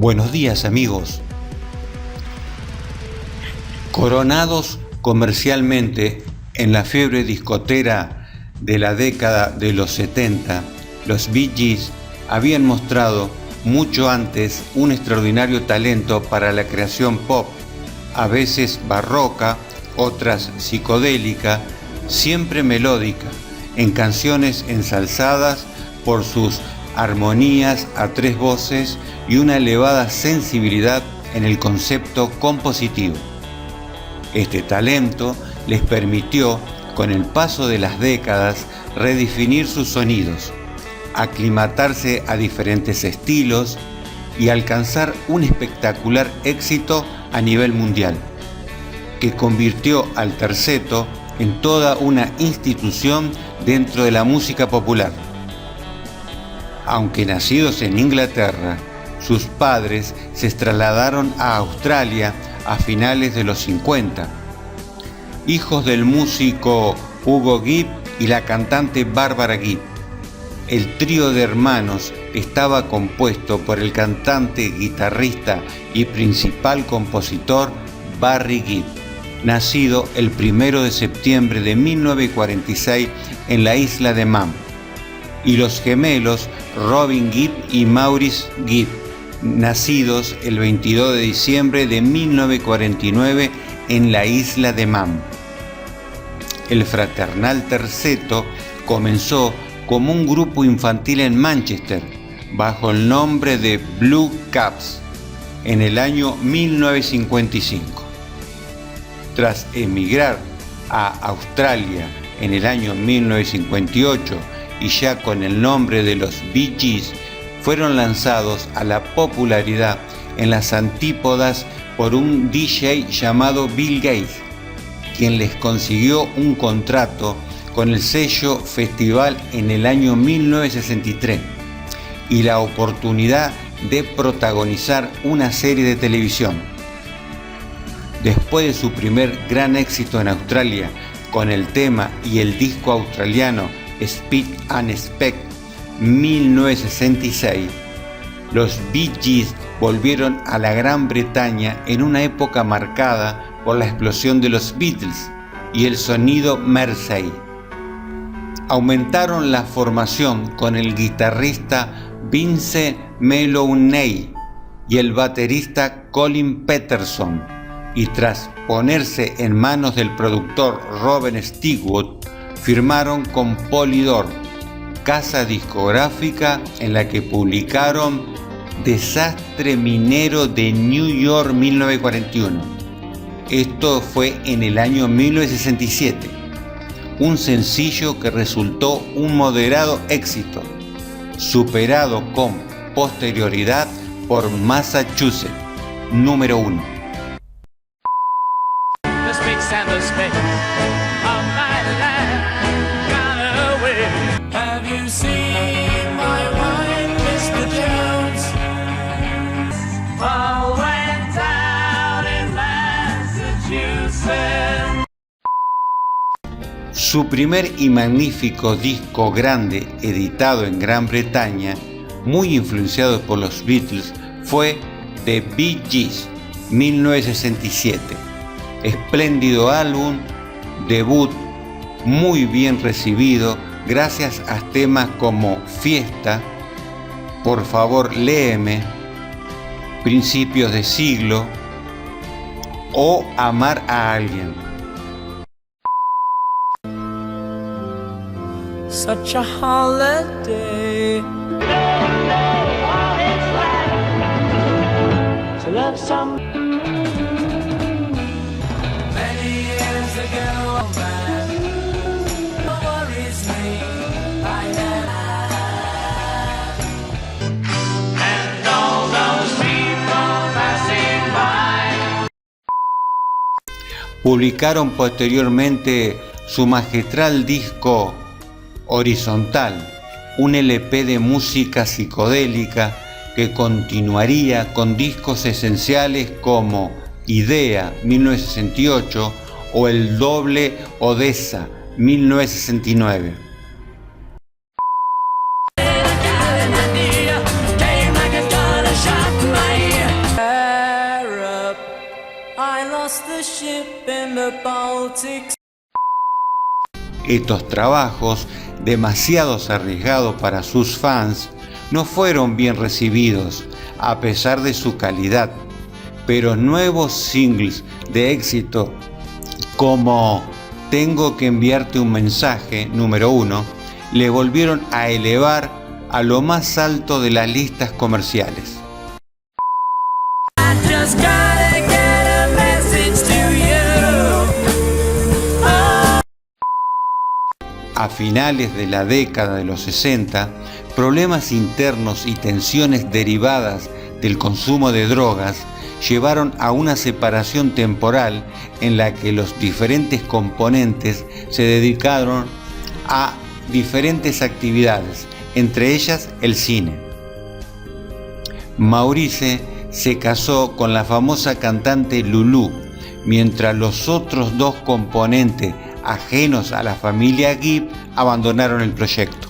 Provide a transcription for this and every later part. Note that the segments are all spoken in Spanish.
Buenos días, amigos. Coronados comercialmente en la fiebre discotera de la década de los 70, los Bee Gees habían mostrado mucho antes un extraordinario talento para la creación pop, a veces barroca, otras psicodélica, siempre melódica, en canciones ensalzadas por sus armonías a tres voces y una elevada sensibilidad en el concepto compositivo. Este talento les permitió, con el paso de las décadas, redefinir sus sonidos, aclimatarse a diferentes estilos y alcanzar un espectacular éxito a nivel mundial, que convirtió al terceto en toda una institución dentro de la música popular. Aunque nacidos en Inglaterra, sus padres se trasladaron a Australia a finales de los 50. Hijos del músico Hugo Gibb y la cantante Barbara Gibb, el trío de hermanos estaba compuesto por el cantante, guitarrista y principal compositor Barry Gibb, nacido el 1 de septiembre de 1946 en la isla de Man, y los gemelos Robin Gibb y Maurice Gibb, nacidos el 22 de diciembre de 1949 en la isla de Man. El fraternal terceto comenzó como un grupo infantil en Manchester, bajo el nombre de Blue Caps, en el año 1955. Tras emigrar a Australia en el año 1958 y ya con el nombre de los Bee Gees, fueron lanzados a la popularidad en las antípodas por un DJ llamado Bill Gates, quien les consiguió un contrato con el sello Festival en el año 1963 y la oportunidad de protagonizar una serie de televisión. Después de su primer gran éxito en Australia con el tema y el disco australiano Speak and Spec 1966, los Bee Gees volvieron a la Gran Bretaña en una época marcada por la explosión de los Beatles y el sonido Mersey. Aumentaron la formación con el guitarrista Vince Melouney y el baterista Colin Peterson, y tras ponerse en manos del productor Robert Stigwood, firmaron con Polydor, casa discográfica en la que publicaron Desastre Minero de New York 1941. Esto fue en el año 1967, un sencillo que resultó un moderado éxito, superado con posterioridad por Massachusetts, número 1. Su primer y magnífico disco grande editado en Gran Bretaña, muy influenciado por los Beatles, fue The Bee Gees 1967. Espléndido álbum, debut muy bien recibido gracias a temas como Fiesta, Por favor léeme, Principios de siglo o Amar a alguien. Such a holiday. Don't know how it's like to love some. Many years ago, man, no worries me by then. And all those people passing by. Publicaron posteriormente su magistral disco Horizontal, un LP de música psicodélica que continuaría con discos esenciales como Idea 1968 o el doble Odessa 1969. Came like a gun, a shot in my ear. the ship in the Baltic. Estos trabajos, demasiado arriesgados para sus fans, no fueron bien recibidos, a pesar de su calidad, pero nuevos singles de éxito como Tengo que enviarte un mensaje, número 1, le volvieron a elevar a lo más alto de las listas comerciales. I just gotta get a message to you. A finales de la década de los 60, problemas internos y tensiones derivadas del consumo de drogas llevaron a una separación temporal en la que los diferentes componentes se dedicaron a diferentes actividades, entre ellas el cine. Maurice se casó con la famosa cantante Lulu, mientras los otros dos componentes ajenos a la familia Gibb abandonaron el proyecto.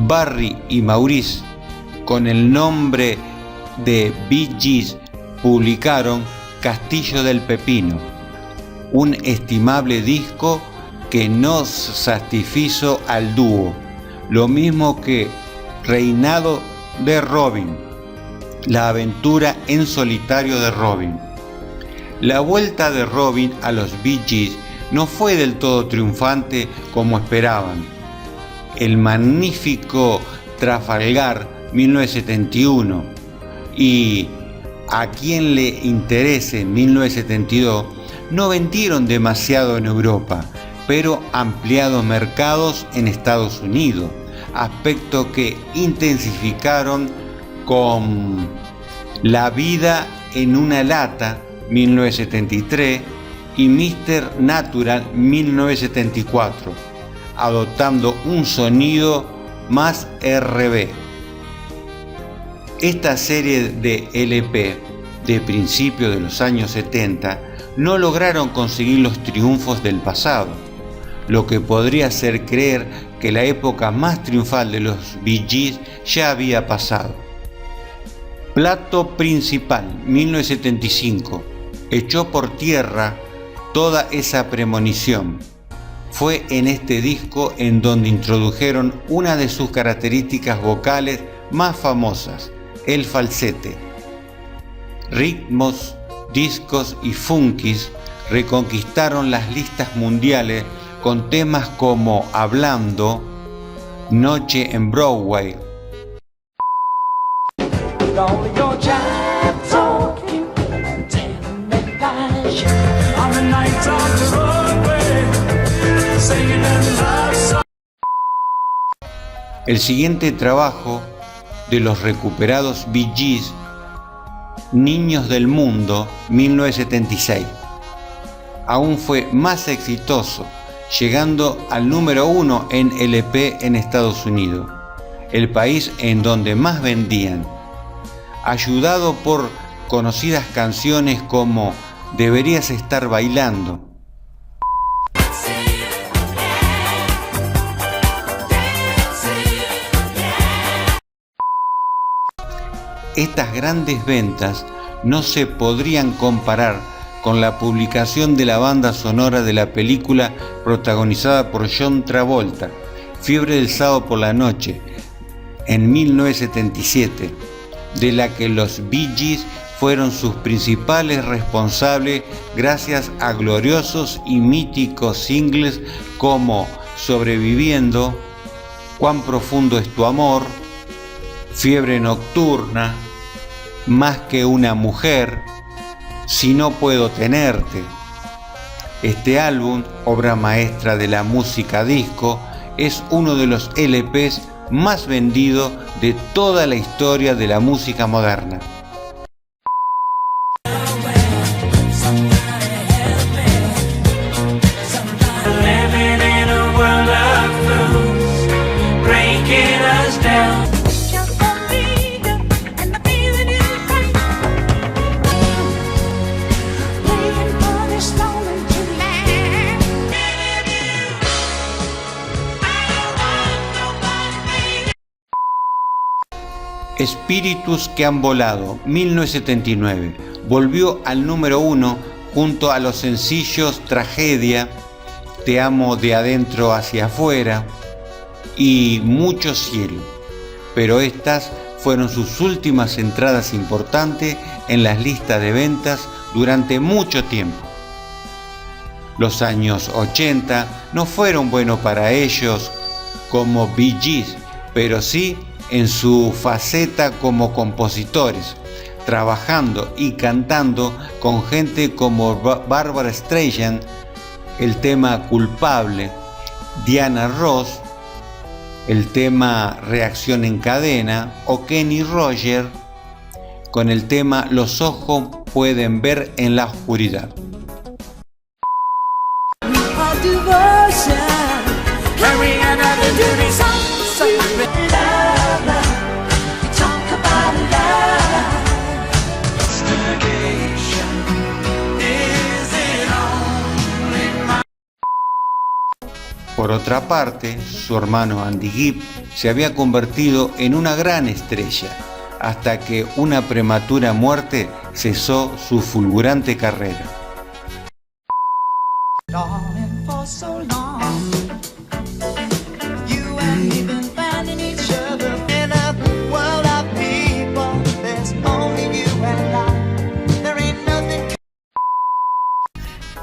Barry y Maurice, con el nombre de Bee Gees, publicaron Castillo del Pepino, un estimable disco que no satisfizo al dúo, lo mismo que Reinado de Robin, la aventura en solitario de Robin. La vuelta de Robin a los Bee Gees no fue del todo triunfante como esperaban. El magnífico Trafalgar 1971 y A quien le interese 1972 no vendieron demasiado en Europa, pero ampliados mercados en Estados Unidos, aspecto que intensificaron con La vida en una lata 1973 y Mr. Natural 1974, adoptando un sonido más R&B. Esta serie de LP de principios de los años 70 no lograron conseguir los triunfos del pasado, lo que podría hacer creer que la época más triunfal de los Bee Gees ya había pasado. Plato principal 1975 echó por tierra toda esa premonición. Fue en este disco en donde introdujeron una de sus características vocales más famosas, el falsete. Ritmos, discos y funkis reconquistaron las listas mundiales con temas como Hablando, Noche en Broadway, All your jive talking, telling lies. On the night of Broadway, singing a love song. El siguiente trabajo de los recuperados Bee Gees, Niños del Mundo 1976, aún fue más exitoso, llegando al número 1 en LP en Estados Unidos, el país en donde más vendían, ayudado por conocidas canciones como Deberías estar bailando. Estas grandes ventas no se podrían comparar con la publicación de la banda sonora de la película protagonizada por John Travolta, Fiebre del sábado por la noche, en 1977, de la que los Bee Gees fueron sus principales responsables gracias a gloriosos y míticos singles como Sobreviviendo, Cuán profundo es tu amor, Fiebre nocturna, Más que una mujer, Si no puedo tenerte. Este álbum, obra maestra de la música disco, es uno de los LPs más vendidos de toda la historia de la música moderna. Living in a world of fools, breaking us down. Espíritus que han volado, 1979, volvió al número 1 junto a los sencillos Tragedia, Te amo de adentro hacia afuera y Mucho cielo, pero estas fueron sus últimas entradas importantes en las listas de ventas durante mucho tiempo. Los años 80 no fueron buenos para ellos como Bee Gees, pero sí en su faceta como compositores, trabajando y cantando con gente como Barbra Streisand, el tema Culpable, Diana Ross, el tema Reacción en cadena, o Kenny Rogers con el tema Los ojos pueden ver en la oscuridad. Por otra parte, su hermano Andy Gibb se había convertido en una gran estrella, hasta que una prematura muerte cesó su fulgurante carrera.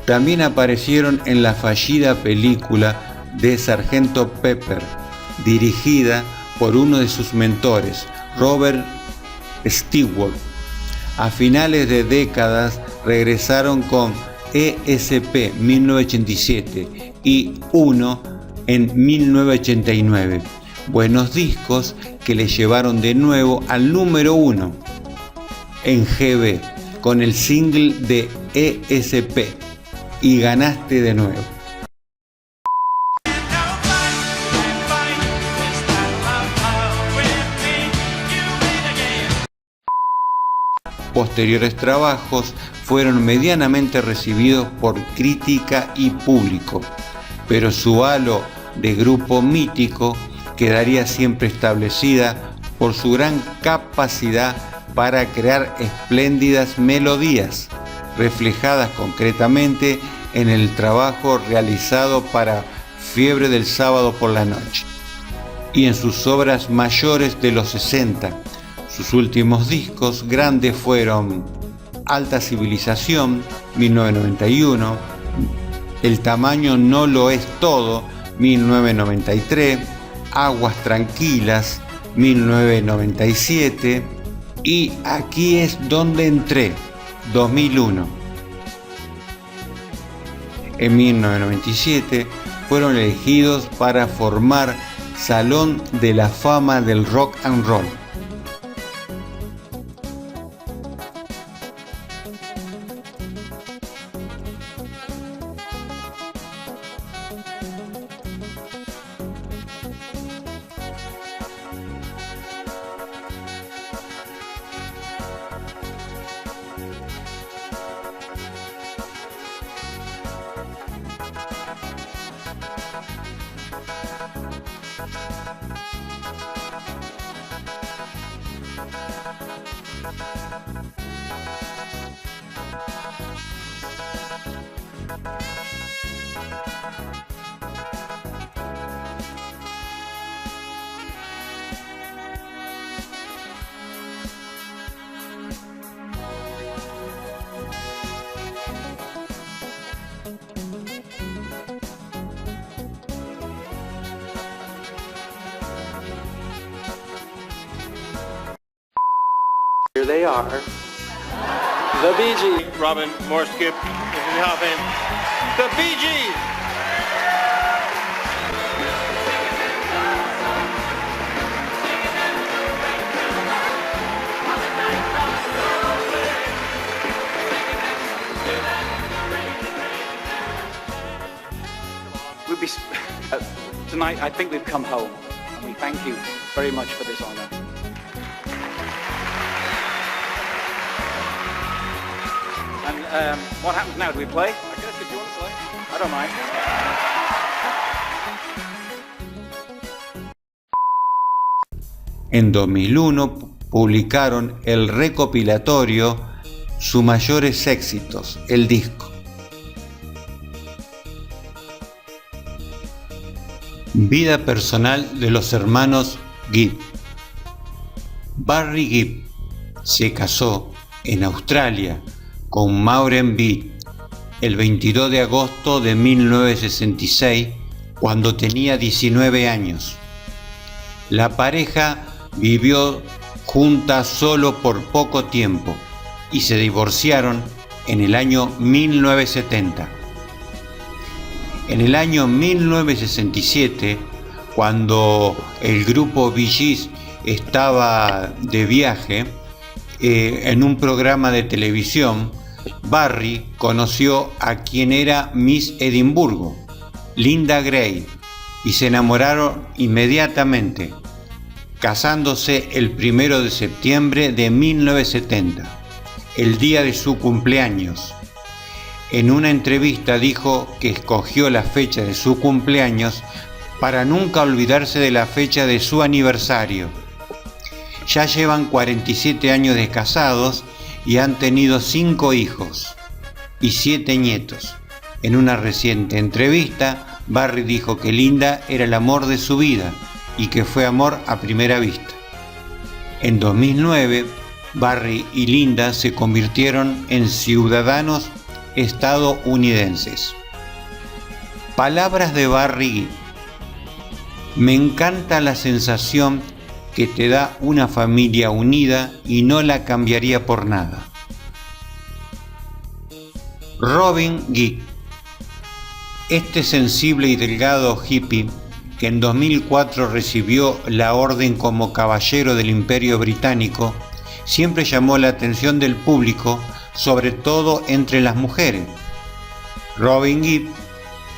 También aparecieron en la fallida película de Sargento Pepper, dirigida por uno de sus mentores, Robert Stewart. A finales de décadas regresaron con ESP 1987 y Uno en 1989, buenos discos que le llevaron de nuevo al número 1 en GB con el single de ESP y Ganaste de nuevo. Posteriores trabajos fueron medianamente recibidos por crítica y público, pero su halo de grupo mítico quedaría siempre establecida por su gran capacidad para crear espléndidas melodías, reflejadas concretamente en el trabajo realizado para Fiebre del sábado por la noche y en sus obras mayores de los 60. Sus últimos discos grandes fueron Alta Civilización, 1991, El tamaño no lo es todo, 1993, Aguas Tranquilas, 1997 y Aquí es donde entré, 2001. En 1997 fueron elegidos para formar Salón de la Fama del Rock and Roll. Here they are, the Bee Gees. Robin, more skip, if you have him. The Bee Gees! Tonight, I think we've come home, and we thank you very much for this honor. And what happens now? Do we play? I guess if you want to play. I don't mind. En 2001 publicaron el recopilatorio Sus mayores éxitos, el disco. Vida personal de los hermanos Gibb. Barry Gibb se casó en Australia con Maureen Gibb el 22 de agosto de 1966, cuando tenía 19 años. La pareja vivió junta solo por poco tiempo y se divorciaron en el año 1970. En el año 1967, cuando el grupo Bee Gees estaba de viaje en un programa de televisión, Barry conoció a quien era Miss Edimburgo, Linda Gray, y se enamoraron inmediatamente, casándose el 1 de septiembre de 1970, el día de su cumpleaños. En una entrevista dijo que escogió la fecha de su cumpleaños para nunca olvidarse de la fecha de su aniversario. Ya llevan 47 años de casados y han tenido 5 hijos y 7 nietos. En una reciente entrevista, Barry dijo que Linda era el amor de su vida y que fue amor a primera vista. En 2009, Barry y Linda se convirtieron en ciudadanos estadounidenses. Palabras de Barry Gibb. Me encanta la sensación que te da una familia unida y no la cambiaría por nada. Robin Gibb. Este sensible y delgado hippie, que en 2004 recibió la orden como caballero del Imperio Británico, siempre llamó la atención del público, sobre todo entre las mujeres. Robin Gibb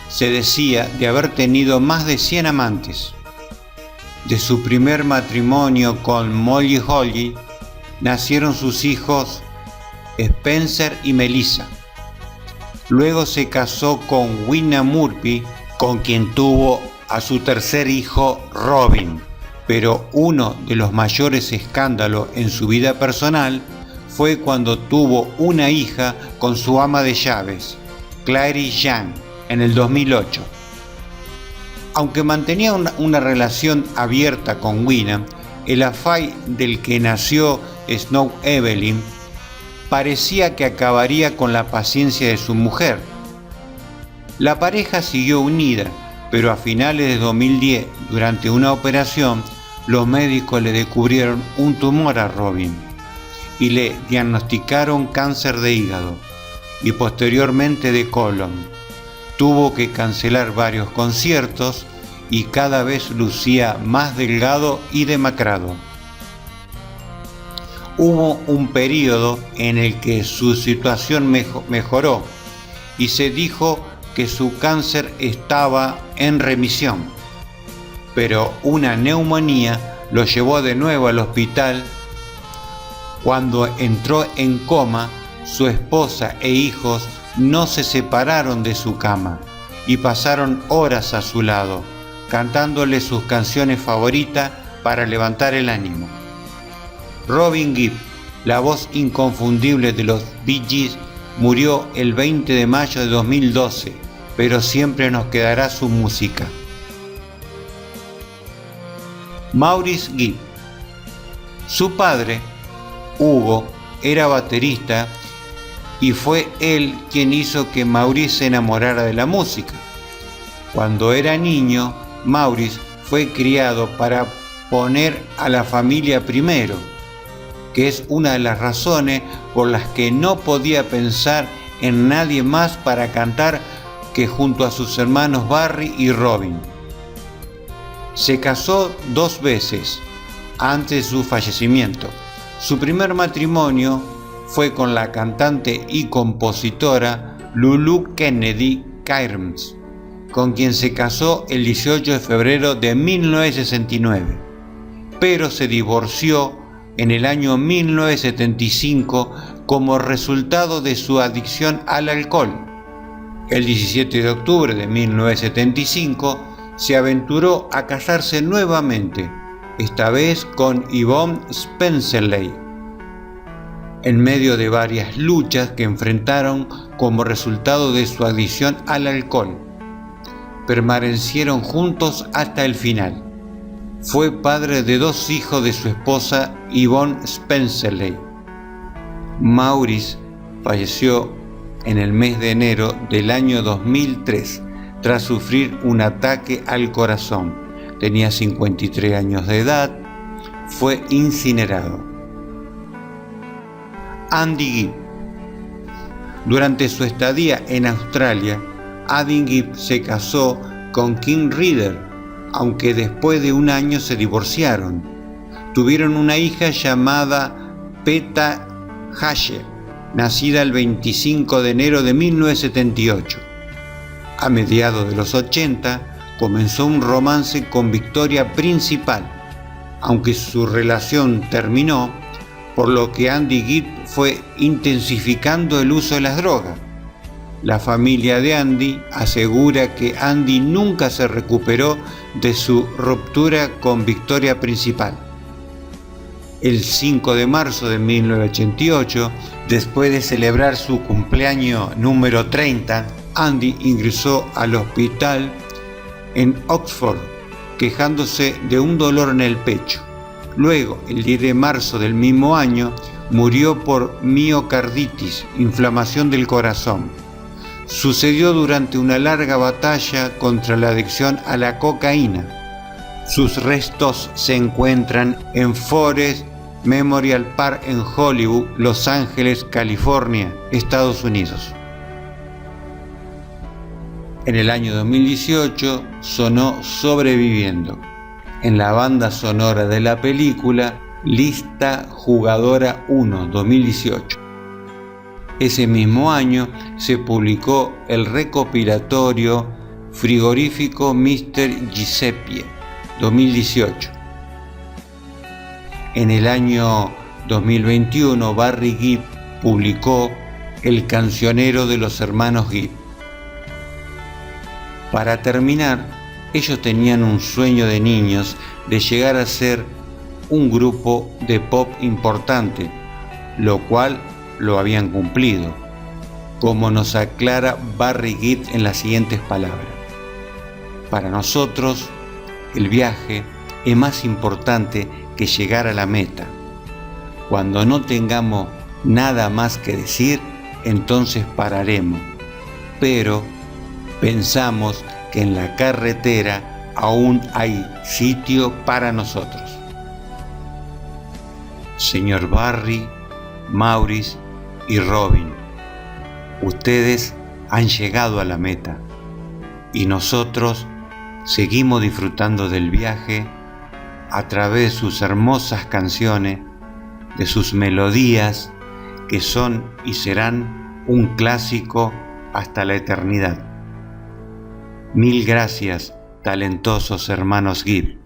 se decía de haber tenido más de 100 amantes. De su primer matrimonio con Molly Holly nacieron sus hijos Spencer y Melissa. Luego se casó con Wina Murphy, con quien tuvo a su tercer hijo Robin, pero uno de los mayores escándalos en su vida personal fue cuando tuvo una hija con su ama de llaves, Clary Young, en el 2008. Aunque mantenía una relación abierta con Wina, el affair del que nació Snow Evelyn parecía que acabaría con la paciencia de su mujer. La pareja siguió unida, pero a finales de 2010, durante una operación, los médicos le descubrieron un tumor a Robin y le diagnosticaron cáncer de hígado y posteriormente de colon. Tuvo que cancelar varios conciertos y cada vez lucía más delgado y demacrado. Hubo un periodo en el que su situación mejoró y se dijo que su cáncer estaba en remisión, pero una neumonía lo llevó de nuevo al hospital. Cuando entró en coma, su esposa e hijos no se separaron de su cama y pasaron horas a su lado, cantándole sus canciones favoritas para levantar el ánimo. Robin Gibb, la voz inconfundible de los Bee Gees, murió el 20 de mayo de 2012, pero siempre nos quedará su música. Maurice Gibb. Su padre, Hugo, era baterista y fue él quien hizo que Maurice se enamorara de la música. Cuando era niño, Maurice fue criado para poner a la familia primero, que es una de las razones por las que no podía pensar en nadie más para cantar que junto a sus hermanos Barry y Robin. Se casó 2 veces antes de su fallecimiento. Su primer matrimonio fue con la cantante y compositora Lulu Kennedy Cairns, con quien se casó el 18 de febrero de 1969, pero se divorció en el año 1975 como resultado de su adicción al alcohol. El 17 de octubre de 1975 se aventuró a casarse nuevamente, esta vez con Yvonne Spenceley, en medio de varias luchas que enfrentaron como resultado de su adicción al alcohol. Permanecieron juntos hasta el final. Fue padre de 2 hijos de su esposa Yvonne Spenceley. Maurice falleció en el mes de enero del año 2003 tras sufrir un ataque al corazón. Tenía 53 años de edad. Fue incinerado. Andy Gibb. Durante su estadía en Australia, Andy Gibb se casó con Kim Reeder, aunque después de un año se divorciaron. Tuvieron una hija llamada Peta Hashe, nacida el 25 de enero de 1978. A mediados de los 80 comenzó un romance con Victoria Principal, aunque su relación terminó, por lo que Andy Gibb fue intensificando el uso de las drogas. La familia de Andy asegura que Andy nunca se recuperó de su ruptura con Victoria Principal. El 5 de marzo de 1988, después de celebrar su cumpleaños número 30, Andy ingresó al hospital en Oxford, quejándose de un dolor en el pecho. Luego, el 10 de marzo del mismo año, murió por miocarditis, inflamación del corazón. Sucedió durante una larga batalla contra la adicción a la cocaína. Sus restos se encuentran en Forest Memorial Park en Hollywood, Los Ángeles, California, Estados Unidos. En el año 2018 sonó Sobreviviendo en la banda sonora de la película Lista Jugadora 1 2018. Ese mismo año se publicó el recopilatorio Frigorífico Mr. Giuseppe 2018. En el año 2021 Barry Gibb publicó El cancionero de los hermanos Gibb. Para terminar, ellos tenían un sueño de niños de llegar a ser un grupo de pop importante, lo cual lo habían cumplido, como nos aclara Barry Gibb en las siguientes palabras. Para nosotros, el viaje es más importante que llegar a la meta. Cuando no tengamos nada más que decir, entonces pararemos, pero pensamos que en la carretera aún hay sitio para nosotros. Señor Barry, Maurice y Robin, ustedes han llegado a la meta y nosotros seguimos disfrutando del viaje a través de sus hermosas canciones, de sus melodías que son y serán un clásico hasta la eternidad. Mil gracias, talentosos hermanos Gibb.